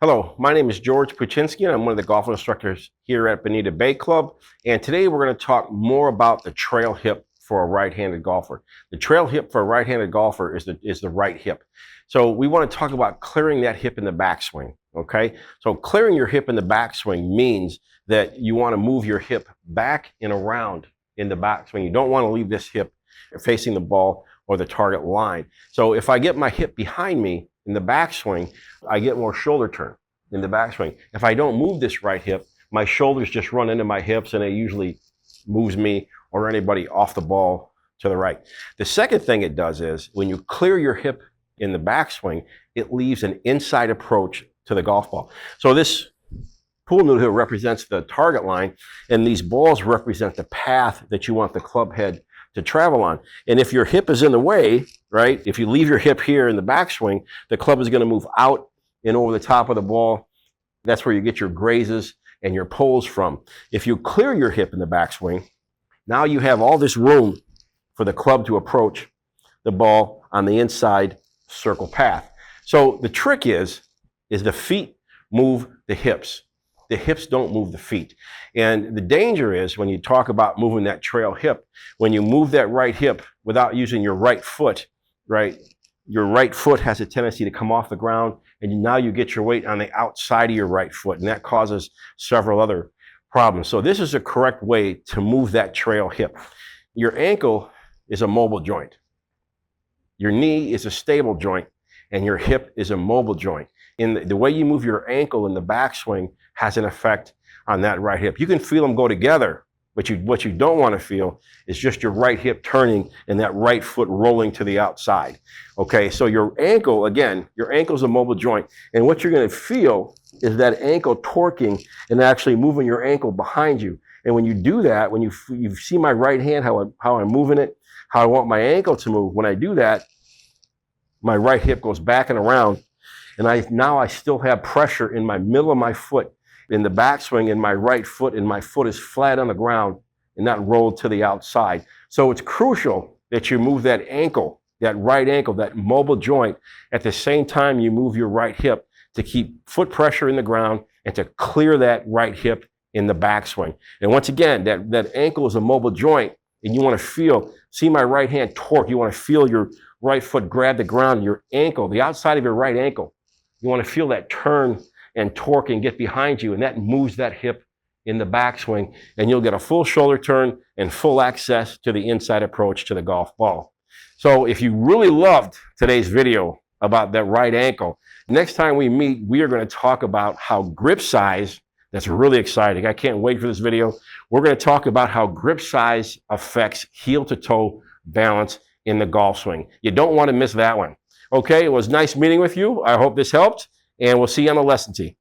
Hello, my name is George Puchinsky, and I'm one of the golf instructors here at Bonita Bay Club. And today we're going to talk more about the trail hip for a right-handed golfer. The trail hip for a right-handed golfer is the right hip. So we want to talk about clearing that hip in the backswing, okay? So clearing your hip in the backswing means that you want to move your hip back and around in the backswing. You don't want to leave this hip facing the ball or the target line. So if I get my hip behind me in the backswing, I get more shoulder turn in the backswing. If I don't move this right hip, my shoulders just run into my hips and it usually moves me or anybody off the ball to the right. The second thing it does is when you clear your hip in the backswing, it leaves an inside approach to the golf ball. So this pool noodle here represents the target line, and these balls represent the path that you want the club head to travel on. And if your hip is in the way, right, if you leave your hip here in the backswing, the club is going to move out and over the top of the ball. That's where you get your grazes and your pulls from. If you clear your hip in the backswing, now you have all this room for the club to approach the ball on the inside circle path. So the trick is the feet move the hips. The hips don't move the feet. And the danger is when you talk about moving that trail hip, when you move that right hip without using your right foot, right, your right foot has a tendency to come off the ground, and now you get your weight on the outside of your right foot, and that causes several other problems. So this is a correct way to move that trail hip. Your ankle is a mobile joint. Your knee is a stable joint, and your hip is a mobile joint. And the way you move your ankle in the backswing has an effect on that right hip. You can feel them go together, but what you don't want to feel is just your right hip turning and that right foot rolling to the outside. Okay, so your ankle, again, your ankle is a mobile joint, and what you're going to feel is that ankle torquing and actually moving your ankle behind you. And when you do that, when you see my right hand, how I'm moving it, how I want my ankle to move, when I do that, my right hip goes back and around, and now I still have pressure in my middle of my foot in the backswing, in my right foot, and my foot is flat on the ground and not rolled to the outside. So it's crucial that you move that ankle, that right ankle, that mobile joint, at the same time you move your right hip to keep foot pressure in the ground and to clear that right hip in the backswing. And once again, that ankle is a mobile joint, and you want to see my right hand torque. You want to feel your right foot grab the ground, your ankle, the outside of your right ankle. You want to feel that turn and torque and get behind you, and that moves that hip in the backswing, and you'll get a full shoulder turn and full access to the inside approach to the golf ball. So if you really loved today's video about that right ankle, next time we meet, we are going to talk about how grip size, that's really exciting. I can't wait for this video. We're going to talk about how grip size affects heel to toe balance in the golf swing. You don't want to miss that one. Okay, it was nice meeting with you. I hope this helped, and we'll see you on the lesson tee.